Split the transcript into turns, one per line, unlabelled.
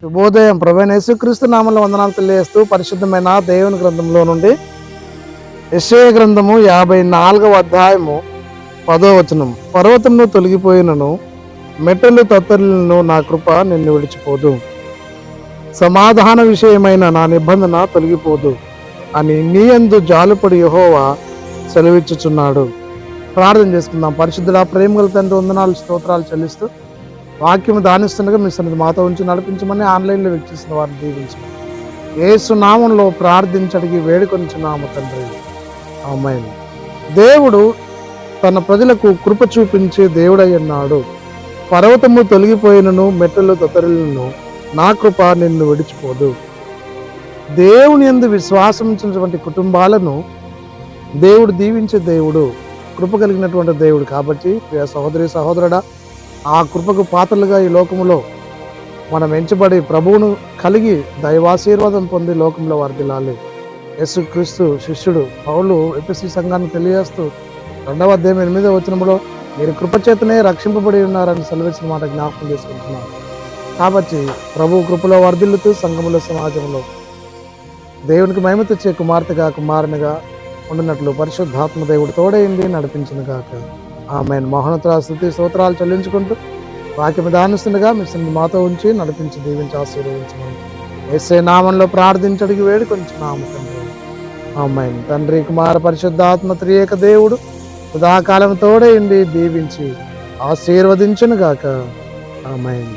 శుభోదయం. ప్రభువైన యేసుక్రీస్తు నామములో వందనాలు తెలియజేస్తూ పరిశుద్ధమైన దేవుని గ్రంథంలో నుండి యెషయా గ్రంథము 54వ అధ్యాయము 10వ వచనం. పర్వతమును తొలగిపోయినను, మెట్టలు తత్తరిల్లును, నా కృప నిన్ను విడిచిపోదు. సమాధాన విషయమైన నా నిబంధన తొలగిపోదు అని నీ యందు జాలుపడి యెహోవా సెలవిచ్చుచున్నాడు. ప్రార్థన చేసుకుందాం. పరిశుద్ధుడా, ప్రేమ గల తండ్రి, వందనాలు స్తోత్రాలు చెల్లిస్తూ వాక్యం దానిస్తుండగా మీ సన్నిధి మాతో ఉంచి నడిపించమని ఆన్లైన్లో వీక్షిస్తున్న వారిని దీవించమని యేసు నామంలో ప్రార్థించడికి వేడుకొనిచున్నాము తండ్రి, ఆమేన్. దేవుడు తన ప్రజలకు కృప చూపించే దేవుడై ఉన్నాడు. పర్వతము తొలగిపోయినను, మెట్టలు తత్తరిల్లును, నా కృప నిన్ను విడిచిపోదు. దేవుని యందు విశ్వాసం ఉంచినటువంటి కుటుంబాలను దేవుడు దీవించే దేవుడు, కృప కలిగినటువంటి దేవుడు. కాబట్టి ప్రియ సహోదరి సహోదరుడా, ఆ కృపకు పాత్రలుగా ఈ లోకములో మనం ఎంచబడి ప్రభువును కలిగి దైవాశీర్వాదం పొంది లోకంలో వర్ధిల్లాలి. యేసుక్రీస్తు శిష్యుడు పౌలు ఎఫెసీ సంఘాన్ని తెలియజేస్తూ 2వ అధ్యాయం 8వ వచనంలో మీరు కృపచేతనే రక్షింపబడి ఉన్నారని సెలవిచ్చిన మాట జ్ఞాపకం చేసుకుంటున్నారు. కాబట్టి ప్రభు కృపలో వర్ధిల్లుతూ సంఘముల సమాజంలో దేవునికి మహిమ తెచ్చే కుమార్తెగా కుమారునిగా ఉండినట్లు పరిశుద్ధాత్మ దేవుడు తోడైంది నడిపించిన గాక. ఆమేన్. మహోన్నత స్తుతి స్తోత్రాలు చెల్లించుకుంటూ వాక్యం దానిస్తుండగా మీ సన్నిధి మాతో ఉంచి నడిపించి దీవించి ఆశీర్వదించమని యేసే నామంలో ప్రార్థించడికి వేడుకొంచున్నాము తండ్రి, ఆమేన్. తండ్రి, కుమార, పరిశుద్ధాత్మ త్రియేక దేవుడు సదాకాలం తోడైంది దీవించి ఆశీర్వదించును గాక. ఆమేన్.